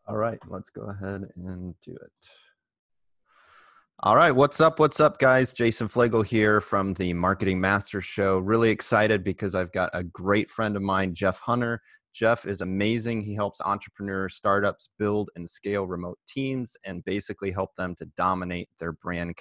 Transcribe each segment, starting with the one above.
All right, let's go ahead and do it. All right, what's up? What's up, guys? Jason Flegel here from the Marketing Master Show. Really excited because I've got a great friend of mine, Jeff Hunter. Jeff is amazing. He helps entrepreneurs, startups build and scale remote teams and basically help them to dominate their brand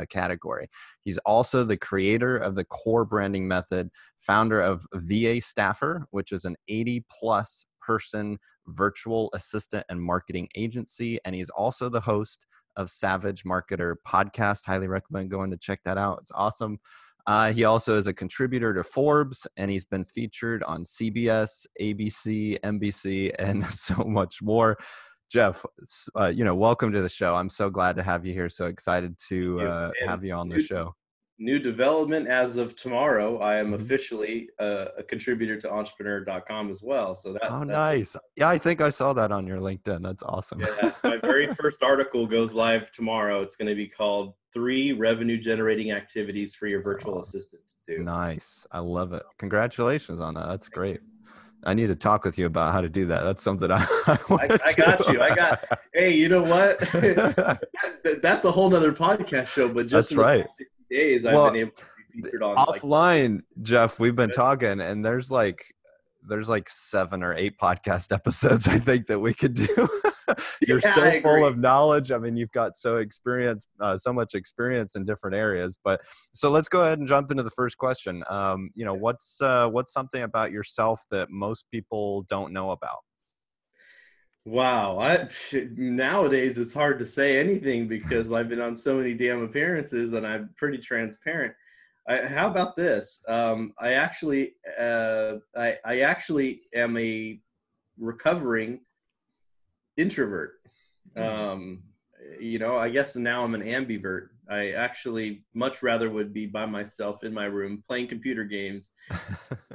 category. He's also the creator of the core branding method, founder of VA Staffer, which is an 80-plus person virtual assistant and marketing agency. And he's also the host of Savage Marketer podcast. Highly recommend going to check that out. It's awesome. He also is a contributor to Forbes, and he's been featured on CBS, ABC, NBC, and so much more. Jeff, welcome to the show. I'm so glad to have you here. So excited to have you on the show. New development as of tomorrow. I am officially a contributor to entrepreneur.com as well. So that's nice. Yeah, I think I saw that on your LinkedIn. That's awesome. Yeah, my very first article goes live tomorrow. It's going to be called 3 Revenue Generating Activities for Your Virtual Assistant to Do. Nice. I love it. Congratulations on that. That's great. I need to talk with you about how to do that. That's something I got you. Hey, you know what? That's a whole nother podcast show, but just in the past 60 days, I've been able to be featured on offline, Jeff, we've been talking, and there's like 7 or 8 podcast episodes I think that we could do. You're so full of knowledge. I mean, you've got so much experience in different areas. But so let's go ahead and jump into the first question. What's something about yourself that most people don't know about? Wow. Nowadays it's hard to say anything because I've been on so many damn appearances and I'm pretty transparent. How about this? I actually am a recovering introvert. I guess now I'm an ambivert. I actually much rather would be by myself in my room playing computer games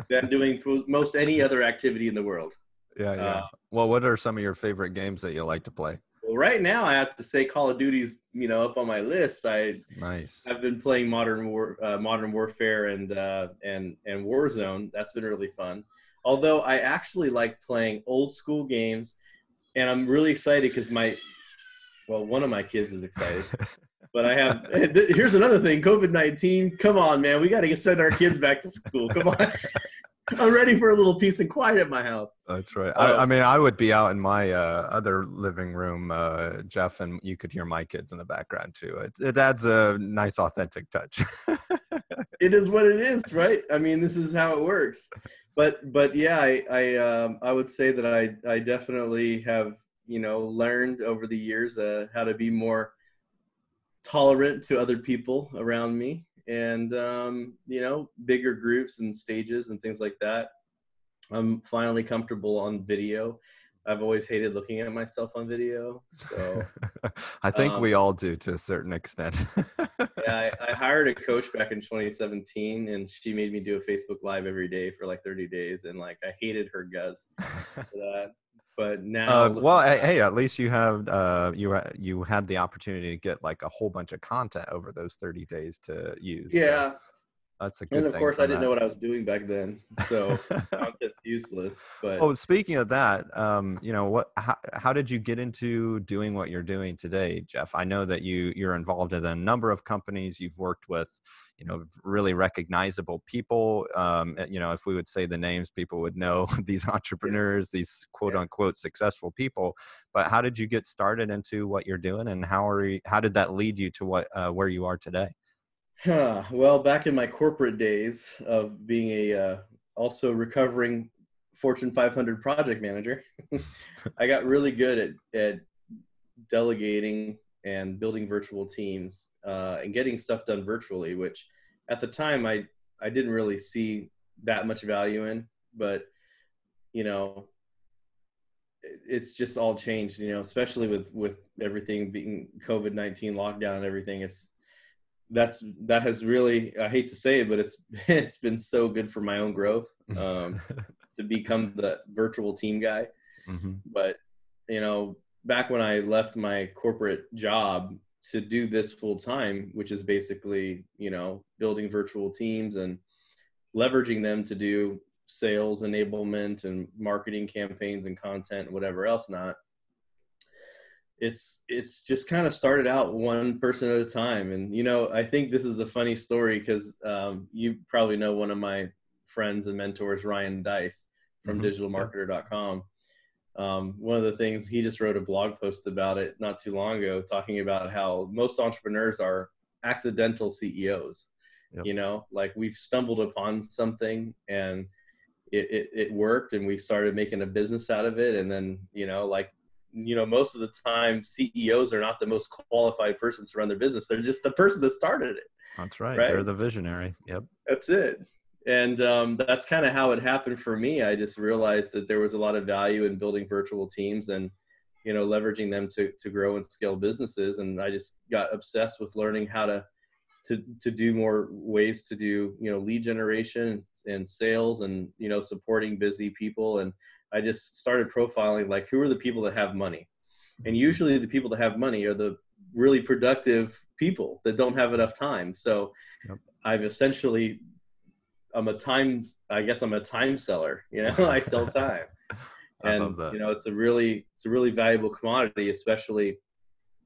than doing most any other activity in the world. Yeah. Well, what are some of your favorite games that you like to play? Well, right now I have to say Call of Duty's, up on my list. Nice. I've been playing Modern Warfare and Warzone. That's been really fun. Although I actually like playing old school games, and I'm really excited because one of my kids is excited. But here's another thing, COVID-19. Come on, man. We got to send our kids back to school. Come on. I'm ready for a little peace and quiet at my house. That's right. I mean, I would be out in my other living room, Jeff, and you could hear my kids in the background too. It adds a nice, authentic touch. It is what it is, right? I mean, this is how it works. But yeah, I would say that I definitely have, learned over the years how to be more tolerant to other people around me. And, bigger groups and stages and things like that. I'm finally comfortable on video. I've always hated looking at myself on video. So I think we all do to a certain extent. Yeah, I hired a coach back in 2017 and she made me do a Facebook Live every day for like 30 days. And I hated her guts for that. But now, hey, at least you have you had the opportunity to get like a whole bunch of content over those 30 days to use. Yeah, so that's a good thing. And of course, I didn't know what I was doing back then, so content's useless. But speaking of that, how did you get into doing what you're doing today, Jeff? I know that you're involved in a number of companies. You've worked with really recognizable people. If we would say the names, people would know these entrepreneurs, these quote unquote successful people. But how did you get started into what you're doing, and how did that lead you to where you are today? Well, back in my corporate days of being a also recovering Fortune 500 project manager, I got really good at delegating and building virtual teams and getting stuff done virtually, which at the time I didn't really see that much value in, but it's just all changed, especially with everything being COVID-19 lockdown and everything. That has really, I hate to say it, but it's been so good for my own growth to become the virtual team guy. Mm-hmm. But back when I left my corporate job to do this full time, which is basically, building virtual teams and leveraging them to do sales enablement and marketing campaigns and content and whatever else not. it's just kind of started out one person at a time. And, you know, I think this is a funny story because you probably know one of my friends and mentors, Ryan Dice from digitalmarketer.com. One of the things, he just wrote a blog post about it not too long ago, talking about how most entrepreneurs are accidental CEOs. Yep. You know, like we've stumbled upon something and it worked and we started making a business out of it. And then, you know, like, you know, most of the time CEOs are not the most qualified person to run their business. They're just the person that started it. That's right. They're the visionary. Yep. That's it. And that's kind of how it happened for me. I just realized that there was a lot of value in building virtual teams and, you know, leveraging them to grow and scale businesses. And I just got obsessed with learning how to do more ways to do, you know, lead generation and sales and, you know, supporting busy people. And I just started profiling, like, who are the people that have money? And usually the people that have money are the really productive people that don't have enough time. So I've essentially, I'm a time seller, you know, I sell time. And, you know, it's a really valuable commodity, especially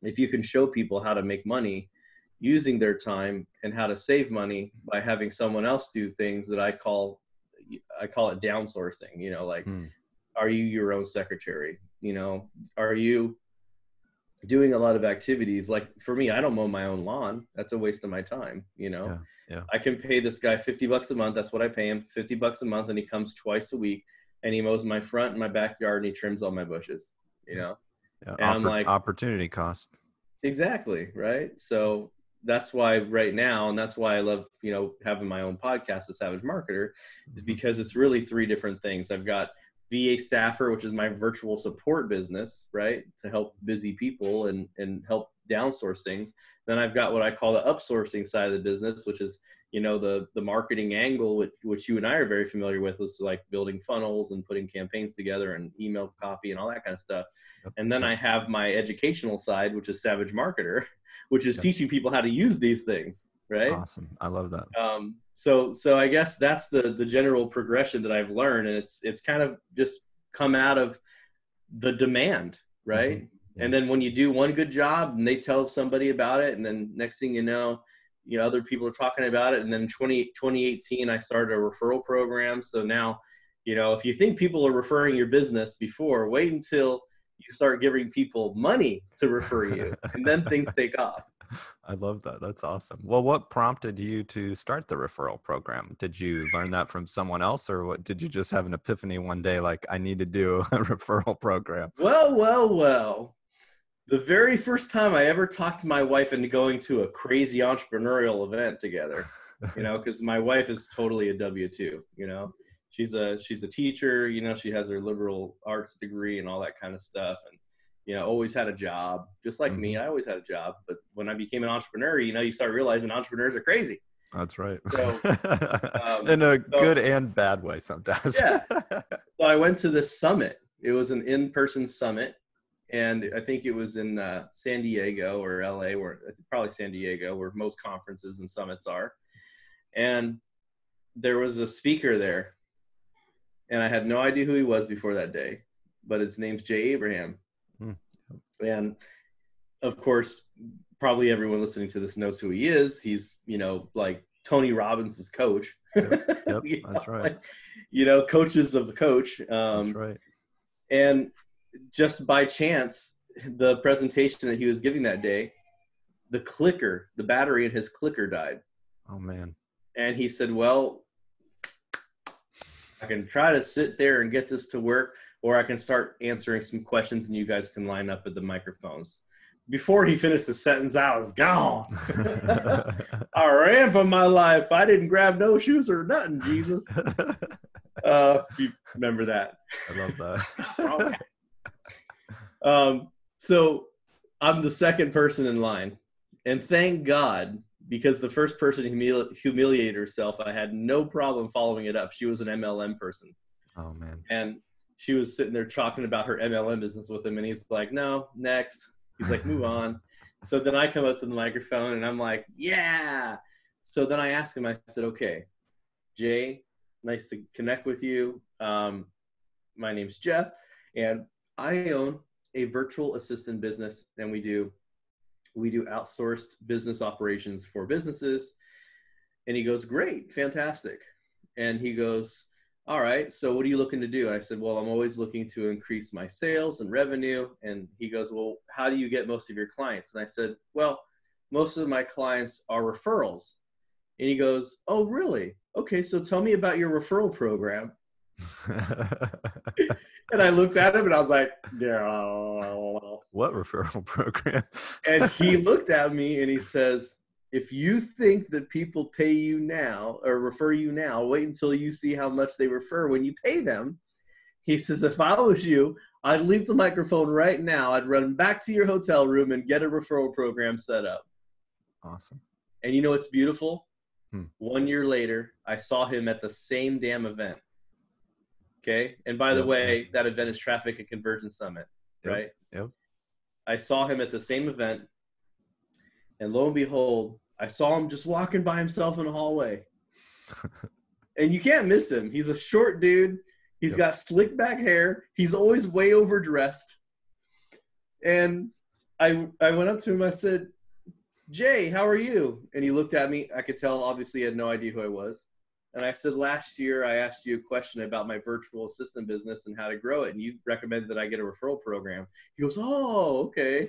if you can show people how to make money using their time and how to save money by having someone else do things that I call it downsourcing, you know, like, are you your own secretary? You know, are you doing a lot of activities? Like for me, I don't mow my own lawn. That's a waste of my time. You know, I can pay this guy $50 a month. That's what I pay him, $50 a month. And he comes twice a week and he mows my front and my backyard and he trims all my bushes, you know? And I'm like, opportunity cost. Exactly. Right. So that's why right now, and that's why I love, you know, having my own podcast, The Savage Marketer, is because it's really three different things. I've got VA Staffer, which is my virtual support business, right, to help busy people and help downsource things. Then I've got what I call the upsourcing side of the business, which is, you know, the marketing angle, which you and I are very familiar with, was like building funnels and putting campaigns together and email copy and all that kind of stuff. And then I have my educational side, which is Savage Marketer, which is teaching people how to use these things. Right. Awesome. I love that. So I guess that's the general progression that I've learned. And it's kind of just come out of the demand. Right. And then when you do one good job and they tell somebody about it, and then next thing you know, other people are talking about it. And then 2018, I started a referral program. So now, you know, if you think people are referring your business before, wait until you start giving people money to refer you, and then things take off. I love that. That's awesome. Well, what prompted you to start the referral program? Did you learn that from someone else, or what? Did you just have an epiphany one day, like, I need to do a referral program? Well. The very first time I ever talked to my wife into going to a crazy entrepreneurial event together, you know, because my wife is totally a W-2, you know, she's a teacher, you know, she has her liberal arts degree and all that kind of stuff. And, you know, always had a job, just like me. I always had a job. But when I became an entrepreneur, you know, you start realizing entrepreneurs are crazy. That's right. So, in a good and bad way sometimes. Yeah. So I went to this summit. It was an in-person summit. And I think it was in San Diego or LA, probably San Diego, where most conferences and summits are. And there was a speaker there. And I had no idea who he was before that day. But his name's Jay Abraham. And of course, probably everyone listening to this knows who he is. He's, you know, like Tony Robbins' coach. Yep, that's right. Like, you know, coaches of the coach. That's right. And just by chance, the presentation that he was giving that day, the battery in his clicker died. Oh, man. And he said, well, I can try to sit there and get this to work, or I can start answering some questions and you guys can line up at the microphones. Before he finished the sentence, I was gone. I ran for my life. I didn't grab no shoes or nothing, Jesus. If you remember that. I love that. Okay. So I'm the second person in line, and thank God, because the first person humiliated herself, I had no problem following it up. She was an MLM person. Oh, man. And she was sitting there talking about her MLM business with him, and he's like, no, next. He's like, move on. So then I come up to the microphone, and I'm like, yeah. So then I asked him, I said, okay, Jay, nice to connect with you. My name's Jeff, and I own a virtual assistant business, and we do outsourced business operations for businesses. And he goes, great, fantastic. And he goes, all right, so what are you looking to do? I said, well, I'm always looking to increase my sales and revenue. And he goes, well, how do you get most of your clients? And I said, well, most of my clients are referrals. And he goes, oh, really? Okay, so tell me about your referral program. And I looked at him and I was like, yeah. What referral program? And he looked at me and he says, if you think that people pay you now or refer you now, wait until you see how much they refer when you pay them. He says, if I was you, I'd leave the microphone right now. I'd run back to your hotel room and get a referral program set up. Awesome. And you know what's beautiful? 1 year later, I saw him at the same damn event. Okay. And by the way, that event is Traffic and Conversion Summit, right? Yep. I saw him at the same event. And lo and behold, I saw him just walking by himself in the hallway. And you can't miss him. He's a short dude. He's got slick back hair. He's always way overdressed. And I went up to him. I said, Jay, how are you? And he looked at me. I could tell, obviously, he had no idea who I was. And I said, last year, I asked you a question about my virtual assistant business and how to grow it. And you recommended that I get a referral program. He goes, oh, okay.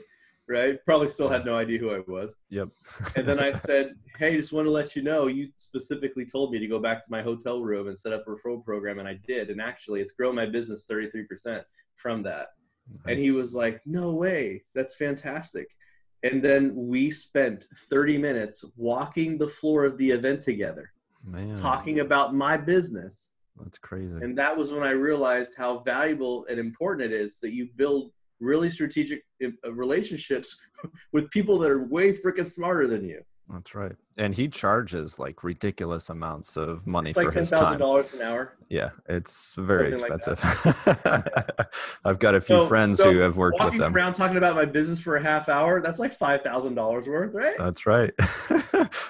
Right? Probably still had no idea who I was. Yep. And then I said, hey, just want to let you know, you specifically told me to go back to my hotel room and set up a referral program. And I did. And actually, it's grown my business 33% from that. Nice. And he was like, no way. That's fantastic. And then we spent 30 minutes walking the floor of the event together, talking about my business. That's crazy. And that was when I realized how valuable and important it is that you build really strategic relationships with people that are way freaking smarter than you. That's right. And he charges like ridiculous amounts of money for his time. $10,000 an hour. Yeah, it's very expensive. Like I've got a few friends who have worked with them. Walking around talking about my business for a half hour, that's like $5,000 worth, right? That's right.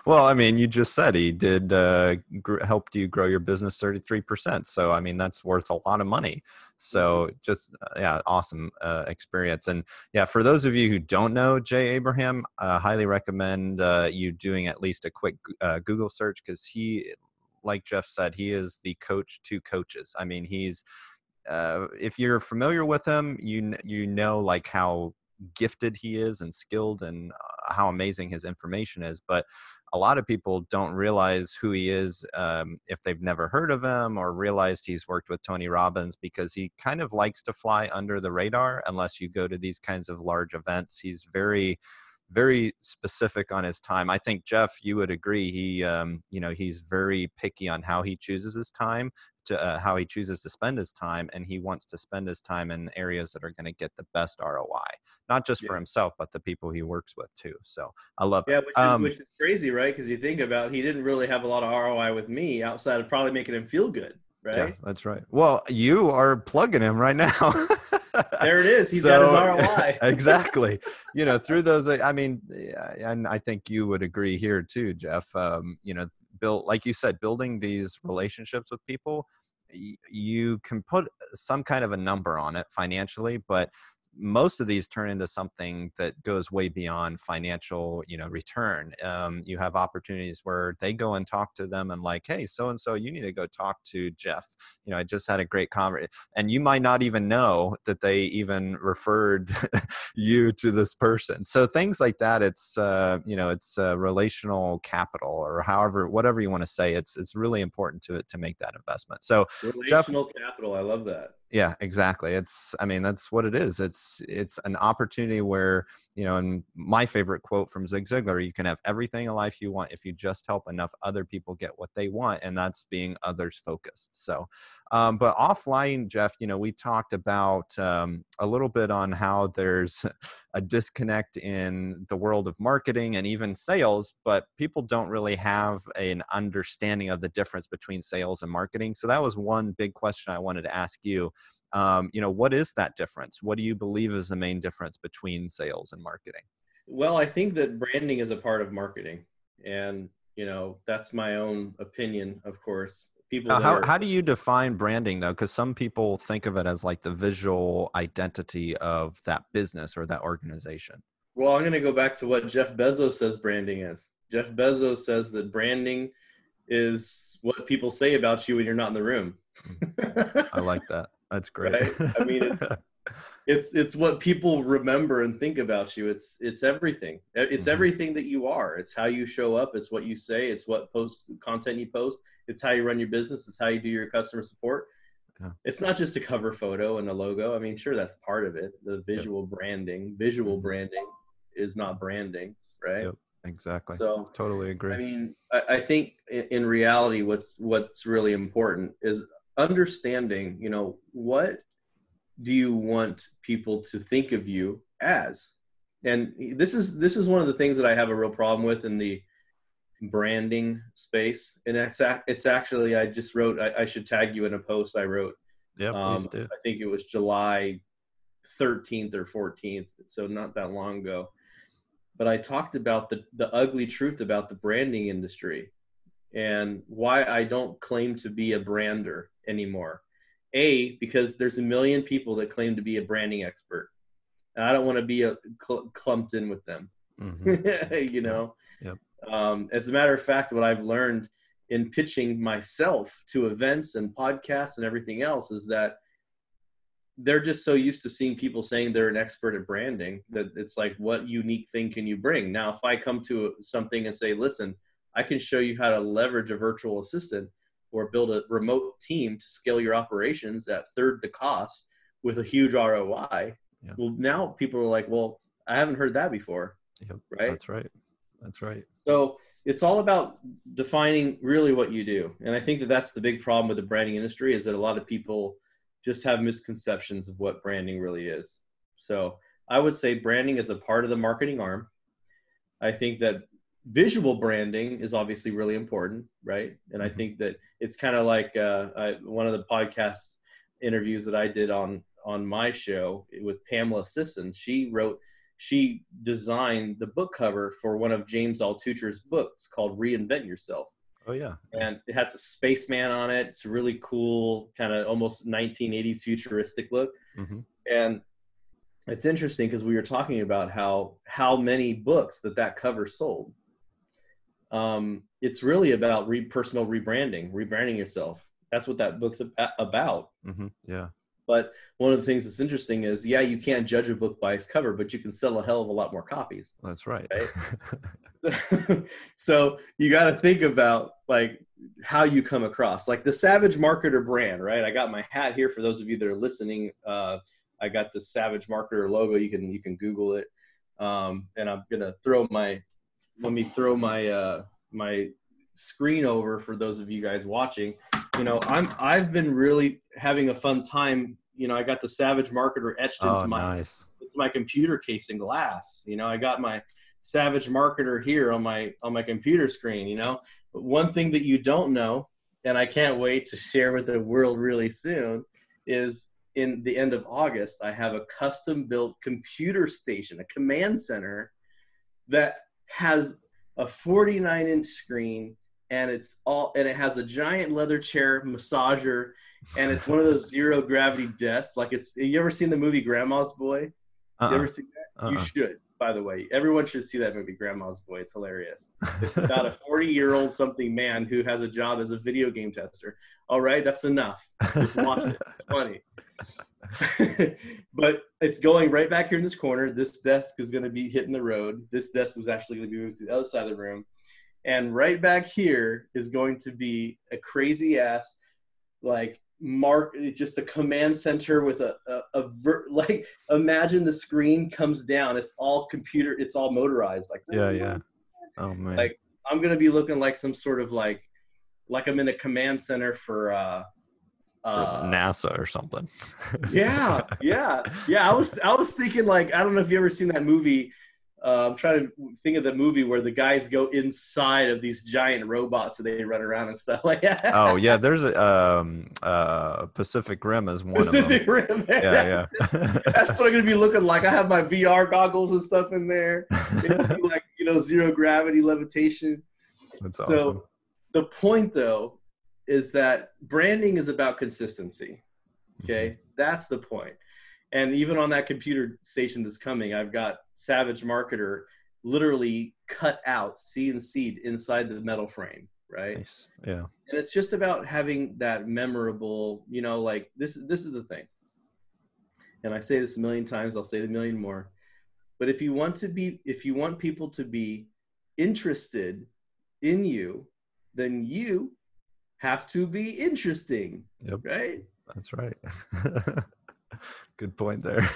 Well, I mean, you just said he did helped you grow your business 33%. So, I mean, that's worth a lot of money. So just, awesome experience. And yeah, for those of you who don't know Jay Abraham, highly recommend you doing at least a quick Google search, because he, like Jeff said, he is the coach to coaches. I mean, he's, if you're familiar with him, you know, like how gifted he is and skilled and how amazing his information is. But a lot of people don't realize who he is if they've never heard of him or realized he's worked with Tony Robbins, because he kind of likes to fly under the radar unless you go to these kinds of large events. He's very, very specific on his time. I think, Jeff, you would agree. He, he's very picky on how he chooses his time, to how he chooses to spend his time, and he wants to spend his time in areas that are going to get the best ROI, not just for himself, but the people he works with too. So I love it. Which is crazy, right? Because you think about, he didn't really have a lot of ROI with me outside of probably making him feel good, right? Yeah, that's right. Well, you are plugging him right now. There it is. He's got his ROI. Exactly. Through those, I mean, and I think you would agree here too, Jeff. Like you said, building these relationships with people, you can put some kind of a number on it financially, but most of these turn into something that goes way beyond financial, return. You have opportunities where they go and talk to them and like, hey, so-and-so, you need to go talk to Jeff. I just had a great conversation. And you might not even know that they even referred you to this person. So things like that, it's relational capital, or whatever you want to say. It's really important to make that investment. So relational capital. I love that. Yeah, exactly. That's what it is. It's an opportunity where, and my favorite quote from Zig Ziglar, you can have everything in life you want if you just help enough other people get what they want. And that's being others focused. So, but offline, Jeff, we talked about a little bit on how there's a disconnect in the world of marketing and even sales, but people don't really have an understanding of the difference between sales and marketing. So that was one big question I wanted to ask you. What is that difference? What do you believe is the main difference between sales and marketing? Well, I think that branding is a part of marketing. And that's my own opinion, of course. People Now, that are, how do you define branding though? Because some people think of it as like the visual identity of that business or that organization. well, I'm going to go back to what Jeff Bezos says branding is. Jeff Bezos says that branding is what people say about you when you're not in the room. I like that. That's great. Right? I mean, it's what people remember and think about you. It's everything. It's everything that you are. It's how you show up. It's what you say. It's what content you post. It's how you run your business. It's how you do your customer support. Yeah. It's not just a cover photo and a logo. I mean, sure, that's part of it. The visual branding. Visual branding is not branding, right? Yep. Exactly. So Totally agree. I mean, I think in reality, what's really important is understanding, what do you want people to think of you as? And this is one of the things that I have a real problem with in the branding space. And it's actually, I just wrote, I should tag you in a post I wrote. Yeah, please do. I think it was July 13th or 14th. So not that long ago. But I talked about the ugly truth about the branding industry and why I don't claim to be a brander anymore. Because there's a million people that claim to be a branding expert. And I don't want to be clumped in with them, Yep. As a matter of fact, what I've learned in pitching myself to events and podcasts and everything else is that they're just so used to seeing people saying they're an expert at branding that it's like, what unique thing can you bring? Now, if I come to something and say, listen, I can show you how to leverage a virtual assistant or build a remote team to scale your operations at third the cost with a huge ROI. Yeah. Well, now people are like, well, I haven't heard that before. Yep. Right. That's right. So it's all about defining really what you do. And I think that that's the big problem with the branding industry is that a lot of people just have misconceptions of what branding really is. So I would say branding is a part of the marketing arm. I think that visual branding is obviously really important, right? And I think that it's kind of like one of the podcast interviews that I did on my show with Pamela Sisson. She designed the book cover for one of James Altucher's books called Reinvent Yourself. Oh yeah. And it has a spaceman on it. It's a really cool, kind of almost 1980s futuristic look. And it's interesting because we were talking about how many books that cover sold. It's really about personal rebranding yourself. That's what that book's about. Yeah. But one of the things that's interesting is, you can't judge a book by its cover, but you can sell a hell of a lot more copies. That's right. So you got to think about like how you come across, like the Savage Marketer brand, right? I got my hat here for those of you that are listening. I got the Savage Marketer logo. You can Google it. And I'm gonna let me throw my screen over for those of you guys watching. I've been really having a fun time. I got the Savage Marketer etched into my computer case in glass. I got my Savage Marketer here on my computer screen. But one thing that you don't know, and I can't wait to share with the world really soon, is in the end of August, I have a custom built computer station, a command center that has a 49-inch screen, and it has a giant leather chair massager, and it's one of those zero gravity desks. Like you ever seen the movie Grandma's Boy? You ever seen that? You should, by the way. Everyone should see that movie, Grandma's Boy. It's hilarious. It's about a 40-year-old something man who has a job as a video game tester. All right, that's enough. Just watch it. It's funny. But it's going right back here in this corner. This desk is going to be hitting the road. This desk is actually going to be moved to the other side of the room. And right back here is going to be a crazy ass, like, just a command center with like, imagine the screen comes down. It's all computer. It's all motorized. Like, yeah. Oh man. Like, I'm going to be looking like some sort of like I'm in a command center for NASA or something. Yeah. I was thinking, like, I don't know if you ever seen that movie. I'm trying to think of the movie where the guys go inside of these giant robots and they run around and stuff like that. Oh yeah, there's a Pacific Rim as one Pacific of them. Rim. Yeah. That's what I'm gonna be looking like. I have my VR goggles and stuff in there. It'll be like, zero gravity levitation. That's awesome. So the point though is that branding is about consistency. Okay. That's the point. And even on that computer station that's coming, I've got Savage Marketer literally cut out CNC'd inside the metal frame, right? Nice. Yeah. And it's just about having that memorable, like this is the thing. And I say this a million times, I'll say it a million more. But if you want people to be interested in you, then you have to be interesting. Yep. Right? That's right. Good point there.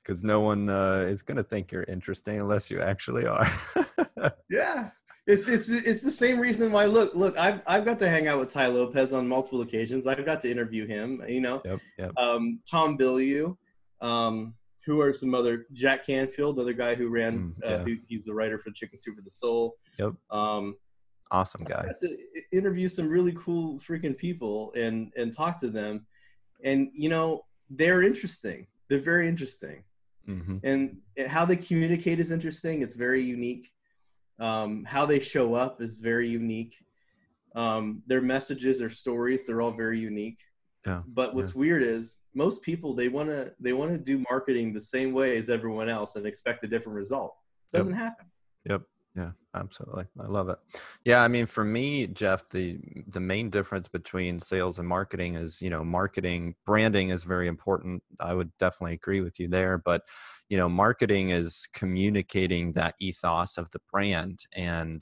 Because no one is going to think you're interesting unless you actually are. Yeah. It's the same reason why look I've got to hang out with Ty Lopez on multiple occasions. I've got to interview him, Yep. Tom Bilyeu, who are some other, Jack Canfield, other guy who ran he's the writer for Chicken Soup for the Soul. Yep. Awesome guy. I got to interview some really cool freaking people and talk to them, and they're interesting. They're very interesting. And how they communicate is interesting. It's very unique. How they show up is very unique. Their messages, their stories, they're all very unique. Yeah. But what's weird is most people, they want to do marketing the same way as everyone else and expect a different result. Doesn't happen. Yep. Yeah, absolutely. I love it. Yeah. I mean, for me, Jeff, the main difference between sales and marketing is, marketing, branding is very important. I would definitely agree with you there, but, marketing is communicating that ethos of the brand and,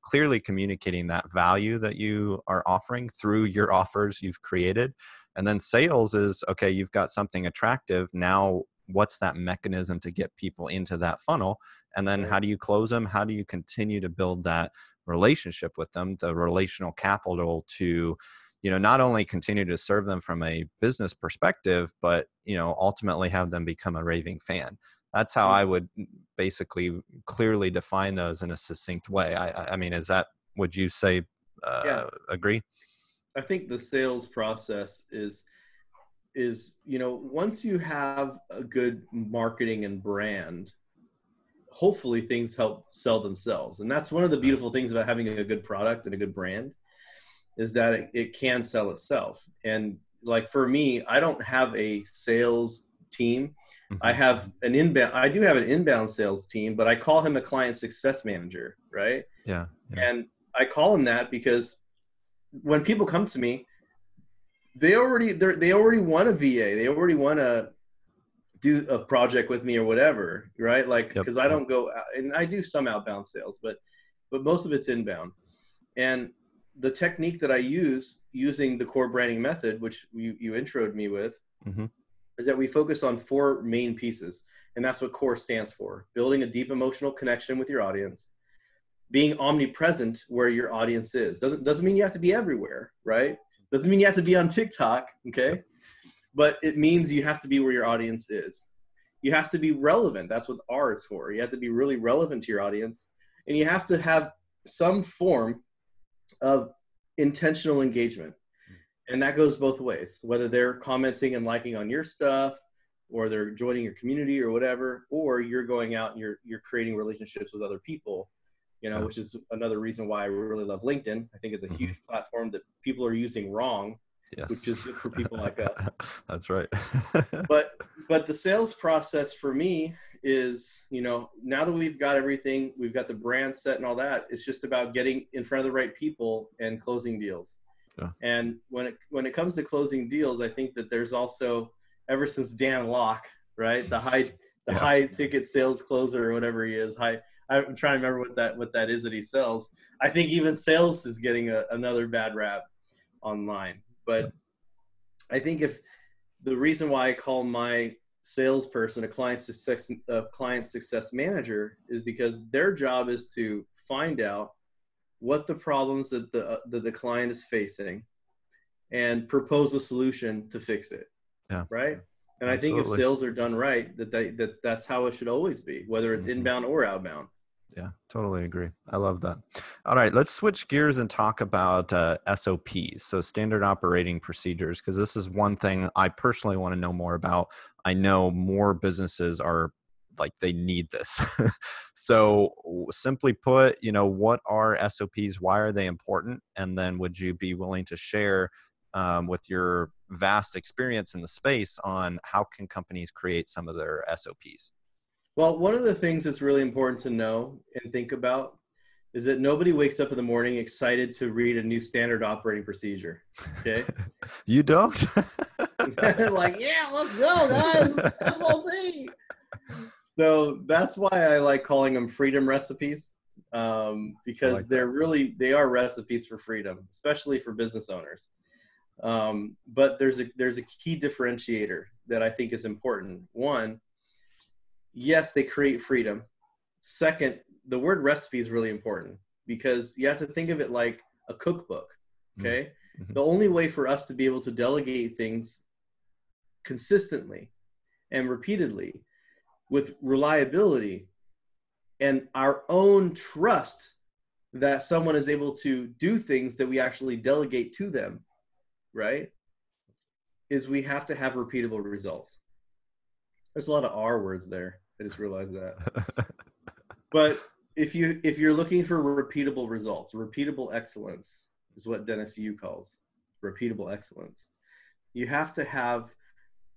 clearly communicating that value that you are offering through your offers you've created. And then sales is, okay, you've got something attractive. Now, what's that mechanism to get people into that funnel? And then how do you close them? How do you continue to build that relationship with them, the relational capital to, not only continue to serve them from a business perspective, but, ultimately have them become a raving fan. That's how I would basically clearly define those in a succinct way. I mean, would you say, agree? I think the sales process is, once you have a good marketing and brand, hopefully things help sell themselves. And that's one of the beautiful things about having a good product and a good brand, is that it can sell itself. And like for me, I don't have a sales team. I do have an inbound sales team, but I call him a client success manager, right? Yeah. And I call him that because when people come to me, they already want a VA. They already want to do a project with me or whatever, right? Like, because I don't go out, and I do some outbound sales, but most of it's inbound. And the technique that I use using the core branding method, which you introed me with, is that we focus on 4 main pieces. And that's what core stands for: building a deep emotional connection with your audience, being omnipresent where your audience is. Doesn't mean you have to be everywhere, right? Doesn't mean you have to be on TikTok, okay? But it means you have to be where your audience is. You have to be relevant. That's what R is for. You have to be really relevant to your audience. And you have to have some form of intentional engagement. And that goes both ways, whether they're commenting and liking on your stuff, or they're joining your community or whatever, or you're going out and you're creating relationships with other people, which is another reason why I really love LinkedIn. I think it's a huge platform that people are using wrong. Yes. Which is good for people like us. That's right. but the sales process for me is, now that we've got everything, we've got the brand set and all that, it's just about getting in front of the right people and closing deals. Yeah. And when it comes to closing deals, I think that there's also, ever since Dan Locke, right, the high ticket sales closer or whatever he is, I'm trying to remember what that is that he sells. I think even sales is getting another bad rap online. But I think if the reason why I call my salesperson a client success manager is because their job is to find out what the problems that the client is facing and propose a solution to fix it. Yeah. Right. And absolutely. I think if sales are done right, that's how it should always be, whether it's inbound or outbound. Yeah, totally agree. I love that. All right, let's switch gears and talk about SOPs, so standard operating procedures, because this is one thing I personally want to know more about. I know more businesses are like they need this. So simply put, what are SOPs? Why are they important? And then would you be willing to share with your vast experience in the space on how can companies create some of their SOPs? Well, one of the things that's really important to know and think about is that nobody wakes up in the morning excited to read a new standard operating procedure. Okay. You don't? Like, yeah, let's go, guys. SOP. So that's why I like calling them freedom recipes, because like they are recipes for freedom, especially for business owners. But there's a key differentiator that I think is important. One, yes, they create freedom. Second, the word recipe is really important because you have to think of it like a cookbook. Okay. Mm-hmm. The only way for us to be able to delegate things consistently and repeatedly with reliability and our own trust that someone is able to do things that we actually delegate to them, right, is we have to have repeatable results. There's a lot of R words there. I just realized that. But if you're looking for repeatable results, repeatable excellence is what Dennis Yu calls repeatable excellence. You have to have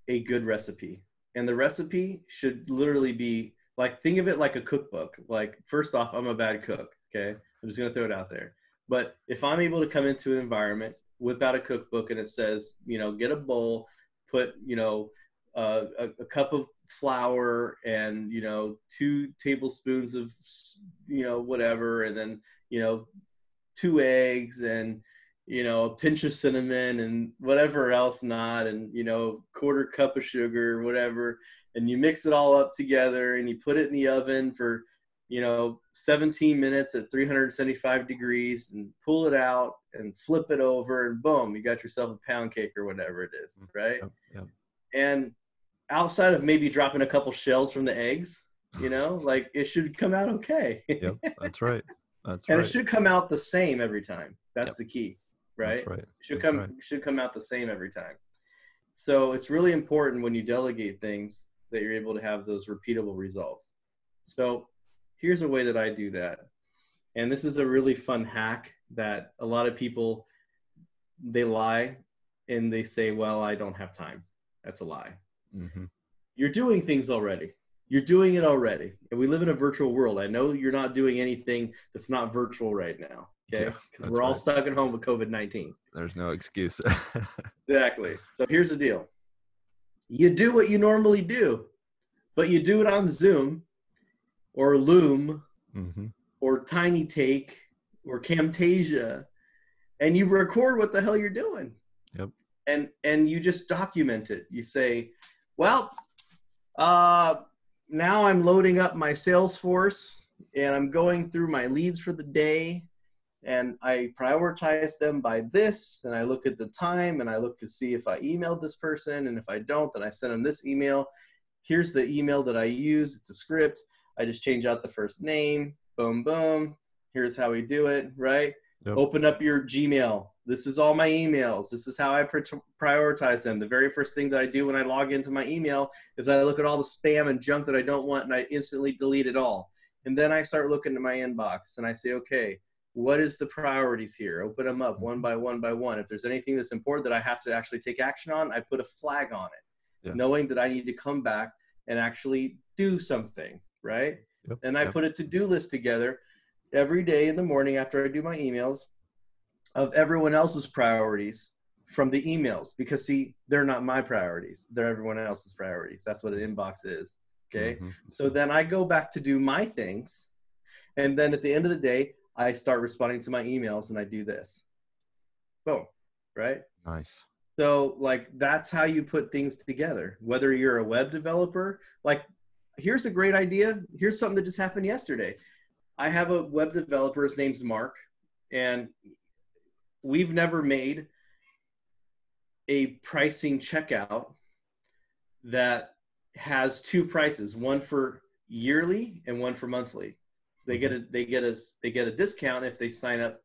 a good recipe. And the recipe should literally be like, think of it like a cookbook. Like, first off, I'm a bad cook. Okay. I'm just going to throw it out there. But if I'm able to come into an environment, whip out a cookbook and it says, get a bowl, put, a cup of flour and, 2 tablespoons of, whatever. And then, 2 eggs and, a pinch of cinnamon and whatever else not, and, quarter cup of sugar, whatever. And you mix it all up together and you put it in the oven for, 17 minutes at 375 degrees and pull it out and flip it over and boom, you got yourself a pound cake or whatever it is. Right. Yep. And outside of maybe dropping a couple shells from the eggs, like it should come out okay. Yep. That's right. That's and right. it should come out the same every time. That's the key. Right? That's right. It should come out the same every time. So it's really important when you delegate things that you're able to have those repeatable results. So here's a way that I do that. And this is a really fun hack that a lot of people, they lie and they say, well, I don't have time. That's a lie. Mm-hmm. You're doing things already. You're doing it already. And we live in a virtual world. I know you're not doing anything that's not virtual right now. Okay. Because we're all stuck at home with COVID-19. There's no excuse. Exactly. So here's the deal. You do what you normally do, but you do it on Zoom or Loom or Tiny Take or Camtasia, and you record what the hell you're doing. Yep. And you just document it. You say, well, now I'm loading up my Salesforce and I'm going through my leads for the day. And I prioritize them by this, and I look at the time, and I look to see if I emailed this person, and if I don't, then I send them this email. Here's the email that I use. It's a script. I just change out the first name. Boom, boom. Here's how we do it, right? Yep. Open up your Gmail. This is all my emails. This is how I prioritize them. The very first thing that I do when I log into my email is I look at all the spam and junk that I don't want, and I instantly delete it all. And then I start looking at my inbox, and I say, okay, what is the priorities here? Open them up one by one by one. If there's anything that's important that I have to actually take action on, I put a flag on it, knowing that I need to come back and actually do something, right? Yep. And I put a to-do list together every day in the morning after I do my emails of everyone else's priorities from the emails, because see, they're not my priorities. They're everyone else's priorities. That's what an inbox is. Okay. So then I go back to do my things. And then at the end of the day, I start responding to my emails and I do this. Boom. Right? Nice. So like, that's how you put things together. Whether you're a web developer, like here's a great idea. Here's something that just happened yesterday. I have a web developer, his name's Mark, and we've never made a pricing checkout that has 2 prices, one for yearly and one for monthly. So they get a discount if they sign up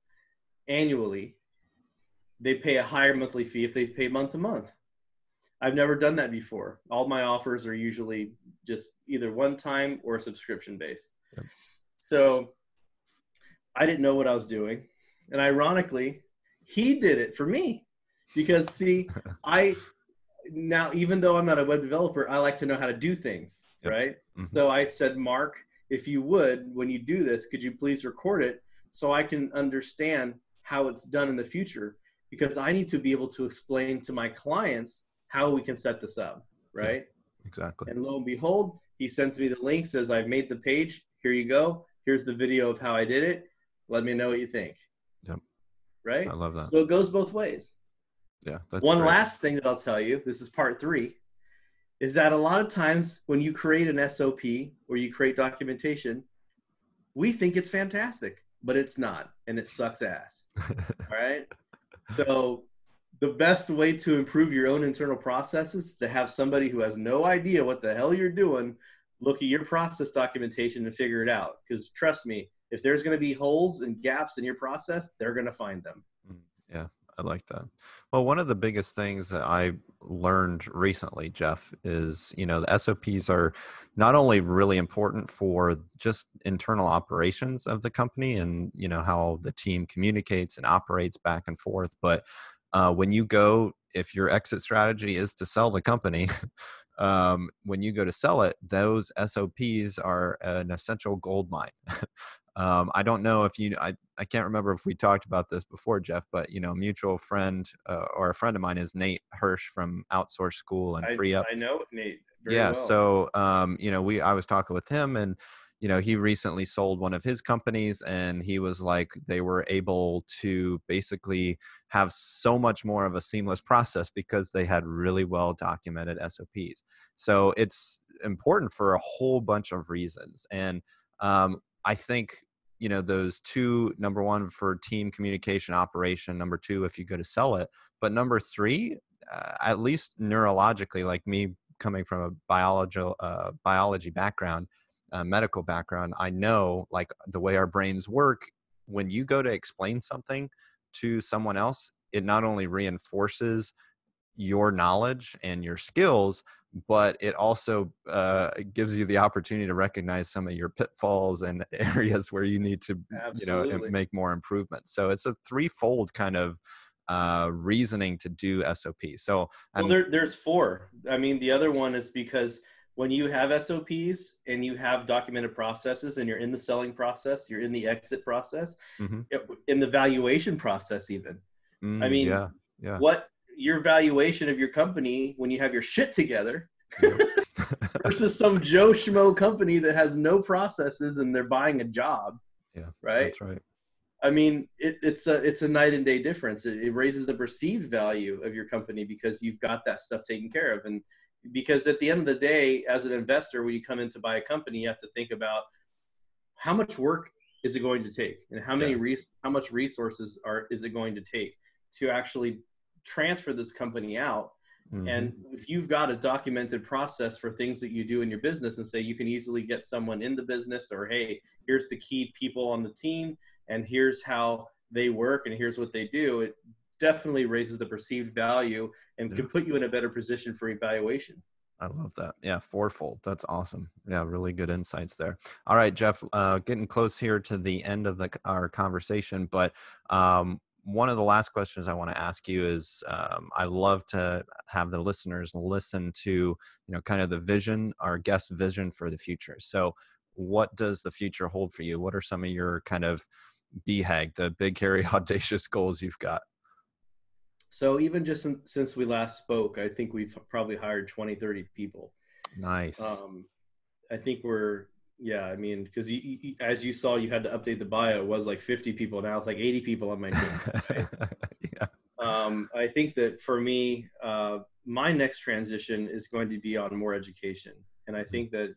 annually. They pay a higher monthly fee if they pay month to month. I've never done that before. All my offers are usually just either one time or subscription based. Yep. So I didn't know what I was doing. And ironically, he did it for me because see, now, even though I'm not a web developer, I like to know how to do things, Yep. right? Mm-hmm. So I said, Mark, if you would, when you do this, could you please record it so I can understand how it's done in the future? Because I need to be able to explain to my clients how we can set this up, right? Yeah, exactly. And lo and behold, he sends me the link, says, I've made the page. Here you go. Here's the video of how I did it. Let me know what you think. Yep. Right? I love that. So it goes both ways. Yeah, that's one great. last thing that I'll tell you, this is part 3, is that a lot of times when you create an SOP or you create documentation, we think it's fantastic, but it's not, and it sucks ass. All right? So the best way to improve your own internal processes is to have somebody who has no idea what the hell you're doing look at your process documentation and figure it out. Because trust me, if there's going to be holes and gaps in your process, they're going to find them. Yeah, I like that. Well, one of the biggest things that I learned recently, Jeff, is, the SOPs are not only really important for just internal operations of the company and, how the team communicates and operates back and forth, but when you go, if your exit strategy is to sell the company, when you go to sell it, those SOPs are an essential gold mine. I don't know if I can't remember if we talked about this before, Jeff, but a mutual friend or a friend of mine is Nate Hirsch from Outsource School and Free Up. I know Nate very Yeah. well. So, I was talking with him and, he recently sold one of his companies and he was like, they were able to basically have so much more of a seamless process because they had really well documented SOPs. So it's important for a whole bunch of reasons. And I think, those two, number one, for team communication operation, number two, if you go to sell it, but number three, at least neurologically, like me coming from a biology background, medical background, I know like the way our brains work, when you go to explain something to someone else, it not only reinforces your knowledge and your skills, but it also gives you the opportunity to recognize some of your pitfalls and areas where you need to, Absolutely. make more improvements. So it's a threefold kind of reasoning to do SOP. So there's 4. I mean, the other one is because when you have SOPs and you have documented processes and you're in the selling process, you're in the exit process, in the valuation process even. I mean, yeah. what your valuation of your company when you have your shit together versus some Joe Schmo company that has no processes and they're buying a job. Yeah, right. That's right. I mean, it's a night and day difference. It raises the perceived value of your company because you've got that stuff taken care of. And because at the end of the day, as an investor, when you come in to buy a company, you have to think about how much work is it going to take and how much resources is it going to take to actually transfer this company out. And if you've got a documented process for things that you do in your business and say you can easily get someone in the business, or hey, here's the key people on the team and here's how they work and here's what they do, it definitely raises the perceived value and can put you in a better position for evaluation. I love that. Yeah, fourfold. That's awesome. Yeah, really good insights there. All right, Jeff, getting close here to the end of our conversation, but one of the last questions I want to ask you is, I love to have the listeners listen to, kind of the vision, our guest vision for the future. So what does the future hold for you? What are some of your kind of BHAG, the big, hairy, audacious goals you've got? So even just since we last spoke, I think we've probably hired 20, 30 people. Nice. I think I mean, because as you saw, you had to update the bio. It was like 50 people. Now it's like 80 people on my team. Right? Yeah. I think that for me, my next transition is going to be on more education. And I think that,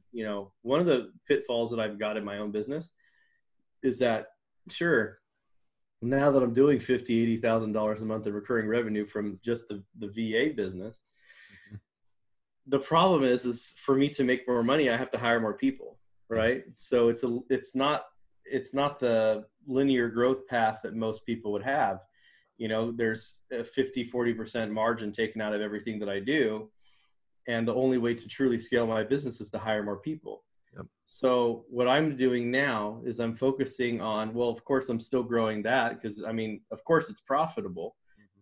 one of the pitfalls that I've got in my own business is that, sure, now that I'm doing $50,000, $80,000 a month of recurring revenue from just the VA business, the problem is for me to make more money, I have to hire more people, right? So it's not the linear growth path that most people would have. There's a 50-40% margin taken out of everything that I do. And the only way to truly scale my business is to hire more people. Yep. So what I'm doing now is I'm focusing on, well, of course, I'm still growing that because, I mean, of course, it's profitable,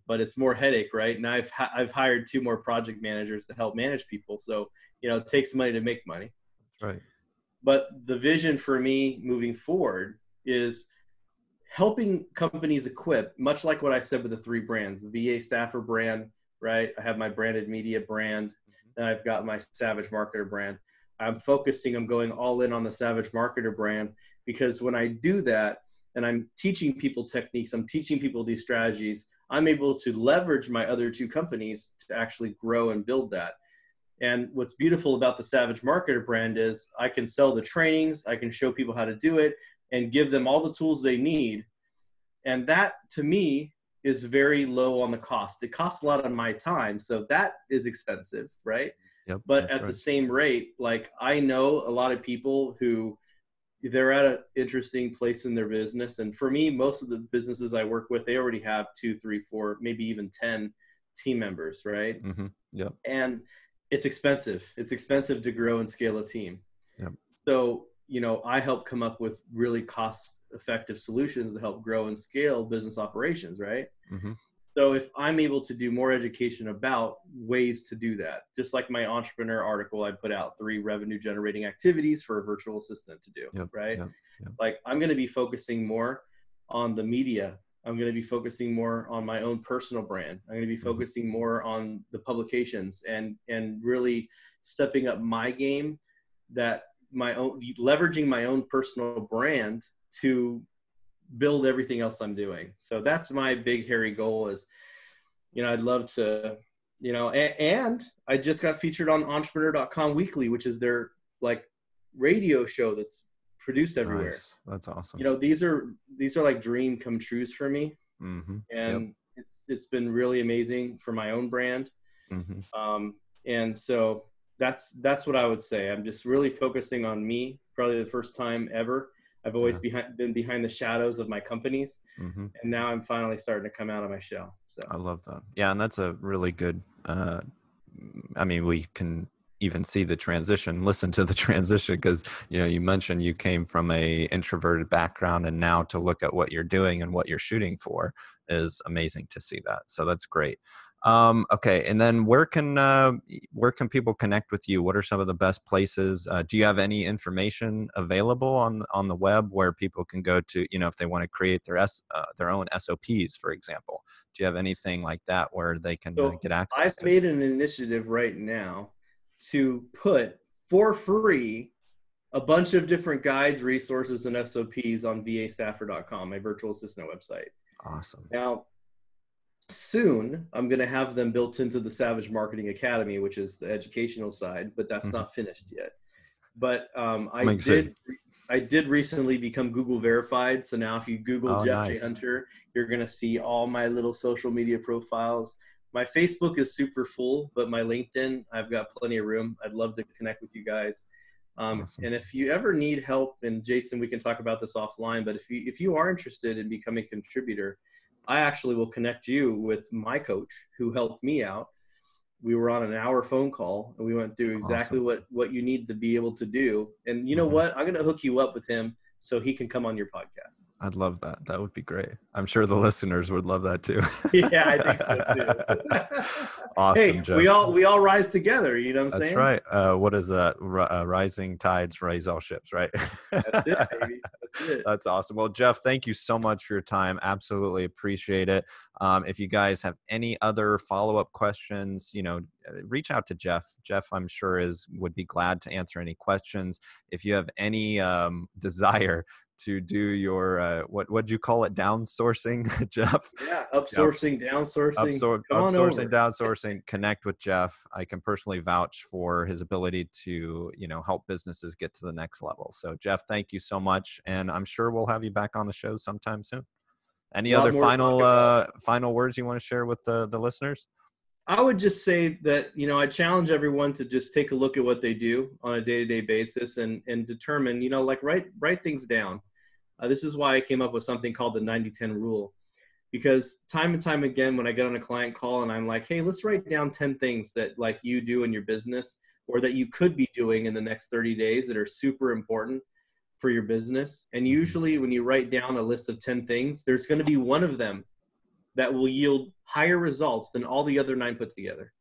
but it's more headache, right? And I've hired 2 more project managers to help manage people. So, you know, it takes money to make money. Right. But the vision for me moving forward is helping companies equip, much like what I said with the 3 brands, VA Staffer brand, right? I have my branded media brand, and I've got my Savage Marketer brand. I'm going all in on the Savage Marketer brand, because when I do that and I'm teaching people techniques, I'm teaching people these strategies, I'm able to leverage my other 2 companies to actually grow and build that. And what's beautiful about the Savage Marketer brand is I can sell the trainings, I can show people how to do it, and give them all the tools they need. And that, to me, is very low on the cost. It costs a lot of my time, so that is expensive, right? Yep, but at the same rate, like, I know a lot of people who they're at an interesting place in their business. And for me, most of the businesses I work with, they already have 2, 3, 4, maybe even 10 team members, right? Yep. And it's expensive. It's expensive to grow and scale a team. Yep. So, you know, I help come up with really cost-effective solutions to help grow and scale business operations, right? So if I'm able to do more education about ways to do that, just like my entrepreneur article I put out, 3 revenue generating activities for a virtual assistant to do, right? Like, I'm going to be focusing more on the media. I'm going to be focusing more on my own personal brand. I'm going to be focusing more on the publications and really stepping up my game, leveraging my own personal brand to build everything else I'm doing. So that's my big hairy goal is, you know, I'd love to, you know, and I just got featured on entrepreneur.com weekly, which is their like radio show that's produced everywhere. Nice. That's awesome. You know, these are like dream come trues for me. And it's been really amazing for my own brand. And so that's what I would say. I'm just really focusing on me, probably the first time ever. I've always been behind the shadows of my companies, and now I'm finally starting to come out of my shell. So I love that. Yeah, and that's a really good. I mean, we can even see the transition, listen to the transition, because you know, you mentioned you came from a introverted background, and now to look at what you're doing and what you're shooting for is amazing to see that. So that's great. Okay, and then where can people connect with you? What are some of the best places? Do you have any information available on the web where people can go to, you know, if they want to create their own SOPs, for example? Do you have anything like that where they can get access I've made an initiative right now to put for free a bunch of different guides, resources, and SOPs on vastaffer.com, my virtual assistant website. Awesome. Now, soon I'm going to have them built into the Savage Marketing Academy, which is the educational side, but that's not finished yet. But I did recently become Google verified. So now if you Google Jeff J. Hunter, you're going to see all my little social media profiles. My Facebook is super full, but my LinkedIn, I've got plenty of room. I'd love to connect with you guys. Awesome. And if you ever need help, and Jason, we can talk about this offline, but if you are interested in becoming a contributor, I actually will connect you with my coach who helped me out. We were on an hour phone call and we went through exactly what you need to be able to do. And you know what? I'm going to hook you up with him so he can come on your podcast. I'd love that. That would be great. I'm sure the listeners would love that too. Yeah, I think so too. Awesome, hey, Jeff. we all rise together. You know what I'm saying? That's right. What is that? Rising tides raise all ships, right? That's it, baby. That's it. That's awesome. Well, Jeff, thank you so much for your time. Absolutely appreciate it. If you guys have any other follow-up questions, you know, reach out to Jeff. Jeff, I'm sure would be glad to answer any questions. If you have any desire to do your what'd you call it, downsourcing, Jeff? Yeah, upsourcing, downsourcing. Upsourcing, downsourcing. Connect with Jeff. I can personally vouch for his ability to, you know, help businesses get to the next level. So Jeff, thank you so much, and I'm sure we'll have you back on the show sometime soon. Any other final words you want to share with the listeners? I would just say that, you know, I challenge everyone to just take a look at what they do on a day-to-day basis and determine, you know, like write things down. This is why I came up with something called the 90-10 rule. Because time and time again, when I get on a client call and I'm like, hey, let's write down 10 things that like you do in your business or that you could be doing in the next 30 days that are super important for your business. And usually when you write down a list of 10 things, there's going to be one of them that will yield higher results than all the other 9 put together.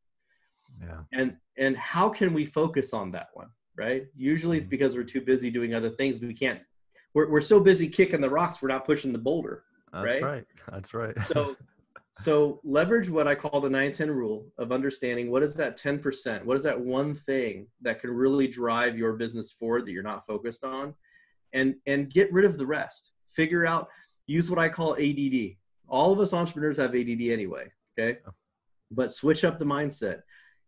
Yeah. And how can we focus on that one, right? Usually it's because we're too busy doing other things. We're so busy kicking the rocks, we're not pushing the boulder. That's right. That's right. So leverage what I call the 9-10 rule of understanding what is that 10%? What is that one thing that can really drive your business forward that you're not focused on? And get rid of the rest. Figure out, use what I call ADD. All of us entrepreneurs have ADD anyway, okay? But switch up the mindset.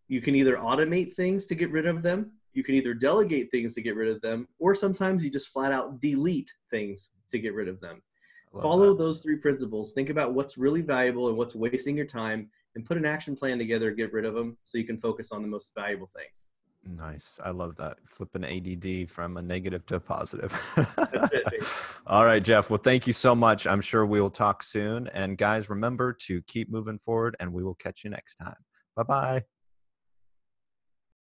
You can either automate things to get rid of them, you can either delegate things to get rid of them, or sometimes you just flat out delete things to get rid of them. Follow those 3 principles. Think about what's really valuable and what's wasting your time, and put an action plan together to get rid of them so you can focus on the most valuable things. Nice. I love that. Flipping ADD from a negative to a positive. That's it, baby. All right, Jeff. Well, thank you so much. I'm sure we will talk soon. And guys, remember to keep moving forward, and we will catch you next time. Bye-bye.